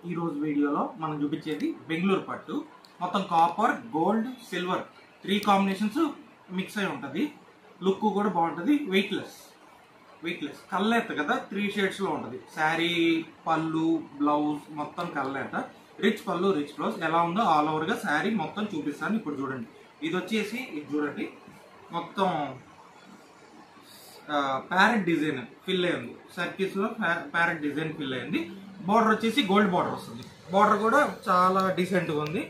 ఈ రోజు వీడియోలో మనం చూపించేది బెంగళూరు పట్టు. మొత్తం copper, gold, silver 3 combinations mix అయి ఉంటుంది. లుక్ కూడా బాగుంటుంది. వెయిట్లెస్ కల్లేత కదా, 3 షేడ్స్ లో ఉంటుంది. శారీ, పళ్ళు, బ్లౌజ్ మొత్తం కల్లేత. రిచ్ పళ్ళు, రిచ్ బ్లౌజ్. ఎలా ఉందో ఆల్ ఓవర్ గా శారీ మొత్తం చూపిస్తాను. ఇప్పుడు చూడండి, ఇది వచ్చేసి ఇది చూడండి, మొత్తం ప్యారెట్ డిజైన్ ఫిల్ అయింది. సర్కిల్స్ లో ప్యారెట్ డిజైన్ ఫిల్ అయింది. బార్డర్ వచ్చేసి గోల్డ్ బార్డర్ వస్తుంది. బార్డర్ కూడా చాలా డీసెంట్ గా ఉంది.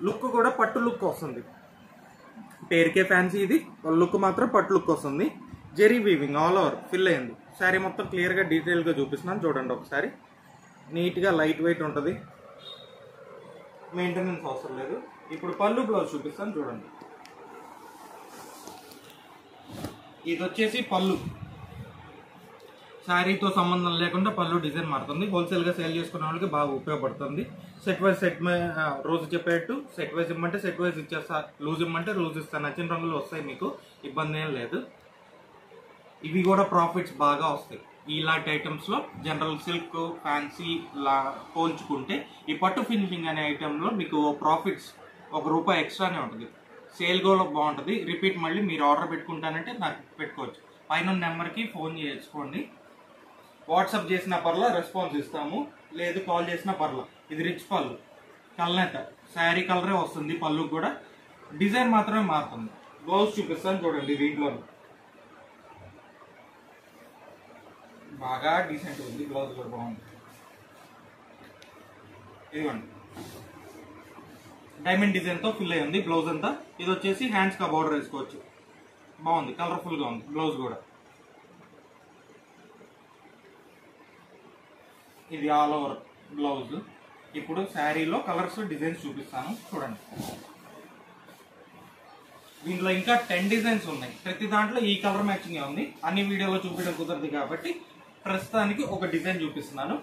లుక్ కూడా పట్టు లుక్ వస్తుంది. పేరుకే ఫ్యాన్సీ, ఇది లుక్ మాత్రం పట్టు లుక్ వస్తుంది. Zari weaving all over fill అయింది. శారీ మొత్తం క్లియర్ గా డీటెయిల్ గా చూపిస్తున్నాను. చూడండి ఒకసారి. నీట్ గా లైట్ వెయిట్ ఉంటుంది. మెయింటెనెన్స్ అవసరం లేదు. ఇప్పుడు పళ్ళు, బ్లౌజ్ చూపిస్తాను చూడండి. ఇది వచ్చేసి పళ్ళు. శారీతో సంబంధం లేకుండా పళ్ళు డిజైన్ మారుతుంది. హోల్సేల్ గా సేల్ చేసుకునే వాళ్ళకి బాగా ఉపయోగపడుతుంది. సెట్ వైజ్ సెట్ రోజు చెప్పేట్టు సెట్ వైజ్ ఇమ్మంటే సెట్ వైజ్ ఇచ్చేస్తా, లూజ్ ఇమ్మంటే లూజ్ ఇస్తాను. నచ్చిన రంగులు వస్తాయి, మీకు ఇబ్బంది ఏం లేదు. ఇవి కూడా ప్రాఫిట్స్ బాగా వస్తాయి. ఇలాంటి ఐటమ్స్ లో జనరల్ సిల్క్, ఫ్యాన్సీ లా పోల్చుకుంటే ఈ పట్టు ఫినిషింగ్ అనే ఐటెంలో మీకు ప్రాఫిట్స్ ₹1 ఎక్స్ట్రానే ఉంటుంది. సేల్ కూడా బాగుంటుంది. రిపీట్ మళ్ళీ మీరు ఆర్డర్ పెట్టుకుంటానంటే నాకు పెట్టుకోవచ్చు. పైన నెంబర్కి ఫోన్ చేసుకోండి. వాట్సాప్ చేసిన పర్లా రెస్పాన్స్ ఇస్తాము, లేదు కాల్ చేసిన పర్లా. ఇది రిచ్ పళ్ళు, కల్నేత శారీ కలరే వస్తుంది. పళ్ళు కూడా డిజైన్ మాత్రమే మారుతుంది. బ్లౌజ్ చూపిస్తాను చూడండి. దీంట్లో బాగా డీసెంట్ ఉంది. బ్లౌజ్ కూడా బాగుంది. ఇదిగోండి, డైమండ్ డిజైన్ తో ఫిల్ అయ్యి ఉంది బ్లౌజ్ అంతా. ఇది వచ్చేసి హ్యాండ్స్ కా బార్డర్ వేసుకోవచ్చు. బాగుంది, కలర్ఫుల్ గా ఉంది బ్లౌజ్ కూడా. ఇది ఆల్ ఓవర్ బ్లౌజ్. ఇప్పుడు శారీలో కలర్స్, డిజైన్స్ చూపిస్తాను చూడండి. దీంట్లో ఇంకా 10 డిజైన్స్ ఉన్నాయి. ప్రతి దాంట్లో ఈ కలర్ మ్యాచింగ్ ఉంది. అన్ని వీడియోలో చూపించడం కుదరదు కాబట్టి ప్రస్తుతానికి ఒక డిజైన్ చూపిస్తున్నాను.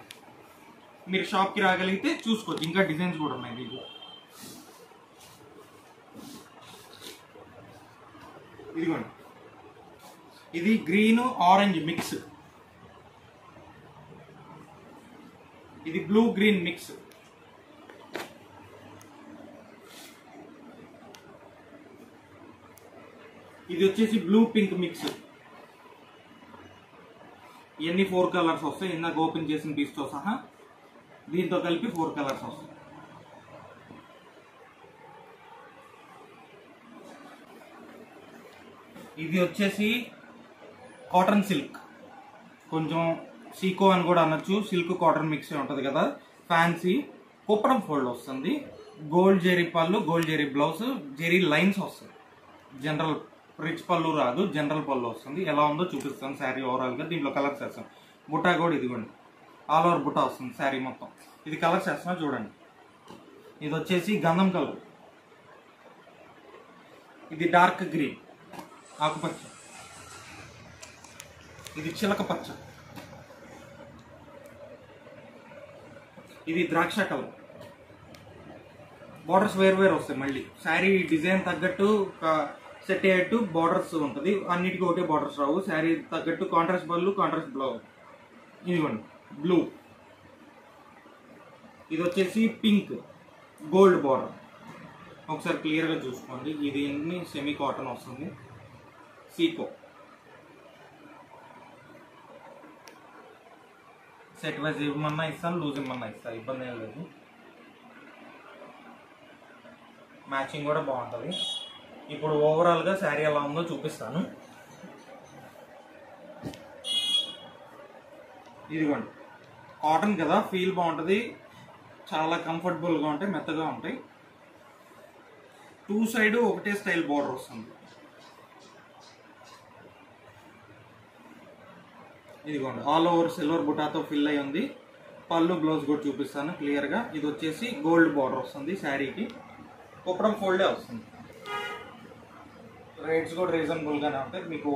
మీరు షాప్ కి రాగలిగితే చూసుకోవచ్చు. ఇంకా డిజైన్స్ కూడా ఉన్నాయి దీంట్లో. ఇదిగోండి, ఇది గ్రీన్ ఆరెంజ్ మిక్స్, ఇది బ్లూ గ్రీన్ మిక్స్, ఇది వచ్చేసి బ్లూ పింక్ మిక్స్. ఇవన్నీ 4 కలర్స్ వస్తాయి. ఇందాక ఓపెన్ చేసిన పీస్తో సహా దీంతో కలిపి 4 కలర్స్ వస్తాయి. ఇది వచ్చేసి కాటన్ సిల్క్, కొంచెం సీకో అని కూడా అనొచ్చు. సిల్క్ కాటన్ మిక్స్ ఉంటుంది కదా. ఫ్యాన్సీ కుప్పడం ఫోల్డ్ వస్తుంది. Gold zari pallu, gold zari blouse, zari lines వస్తుంది. జనరల్ రిచ్ పళ్ళు రాదు, జనరల్ పళ్ళు వస్తుంది. ఎలా ఉందో చూపిస్తాను శారీ ఓవరాల్ గా. దీంట్లో కలర్స్ వేస్తాను. బుట్టా కూడా ఇదిగోండి, ఆల్ ఓవర్ బుట్టా వస్తుంది శారీ మొత్తం. ఇది కలర్స్ వేస్తున్నా చూడండి. ఇది వచ్చేసి గంధం కలర్, ఇది డార్క్ గ్రీన్ ఆకుపచ్చ, ఇది చిలక పచ్చ, ఇది ద్రాక్ష కలర్. బార్డర్స్ వేరు వస్తాయి. మళ్ళీ శారీ డిజైన్ తగ్గట్టు సెట్ అయ్యేట్టు బార్డర్స్ ఉంటుంది. అన్నిటికీ ఒకటే బార్డర్స్ రావు. శారీ తగ్గట్టు కాంట్రాస్ట్ పళ్ళు, కాంట్రాస్ట్ బ్లౌజ్. ఇదిగోండి బ్లూ. ఇది వచ్చేసి పింక్ గోల్డ్ బార్డర్. ఒకసారి క్లియర్గా చూసుకోండి. ఇది సెమీ కాటన్ వస్తుంది. సీకో సెట్ వైజ్ ఇవ్వమన్నా ఇస్తాను, లూజ్ ఇవ్వమన్నా ఇస్తాను, ఇబ్బంది ఏం లేదు. మ్యాచింగ్ కూడా బాగుంటుంది. ఇప్పుడు ఓవరాల్గా శారీ ఎలా ఉందో చూపిస్తాను. ఇదిగోండి, కాటన్ కదా, ఫీల్ బాగుంటుంది. చాలా కంఫర్టబుల్గా ఉంటాయి, మెత్తగా ఉంటాయి. 2 సైడ్ ఒకటే స్టైల్ బార్డర్ వస్తుంది. ఇదిగోండి, ఆల్ ఓవర్ సిల్వర్ బుటాతో ఫిల్ అయి ఉంది. పళ్ళు, బ్లౌజ్ కూడా చూపిస్తాను క్లియర్గా. ఇది వచ్చేసి గోల్డ్ బార్డర్ వస్తుంది శారీకి. కుప్పడం ఫోల్డే వస్తుంది. రేట్స్ కూడా రీజనబుల్గానే ఉంటాయి. మీకు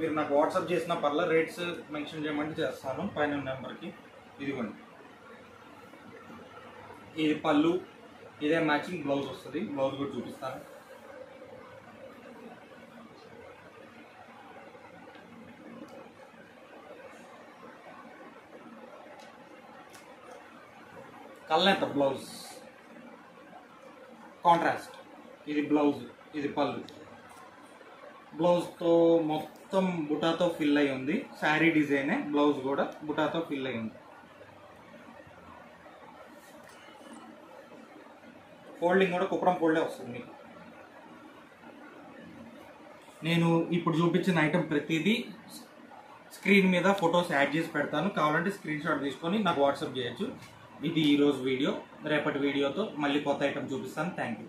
మీరు నాకు వాట్సాప్ చేసిన పర్లా రేట్స్ మెన్షన్ చేయమంటే చేస్తాను పైన నెంబర్కి. ఇదిగోండి, ఇది పళ్ళు, ఇదే మ్యాచింగ్ బ్లౌజ్ వస్తుంది. బ్లౌజ్ కూడా చూపిస్తాను. కల్నేత బ్లౌజ్ కాంట్రాస్ట్, ఇది బ్లౌజ్, ఇది పళ్ళు. బ్లౌజ్తో మొత్తం బుటాతో ఫిల్ అయి ఉంది. శారీ డిజైనే, బ్లౌజ్ కూడా బుటాతో ఫిల్ అయి ఉంది. ఫోల్డింగ్ కూడా కుప్పడం ఫోల్డే వస్తుంది మీకు. నేను ఇప్పుడు చూపించిన ఐటెం ప్రతిదీ స్క్రీన్ మీద ఫొటోస్ యాడ్ చేసి పెడతాను. కావాలంటే స్క్రీన్ షాట్ తీసుకొని నాకు వాట్సాప్ చేయొచ్చు. ఇది ఈరోజు వీడియో. రేపటి వీడియోతో మళ్ళీ కొత్త ఐటెం చూపిస్తాను. Thank you.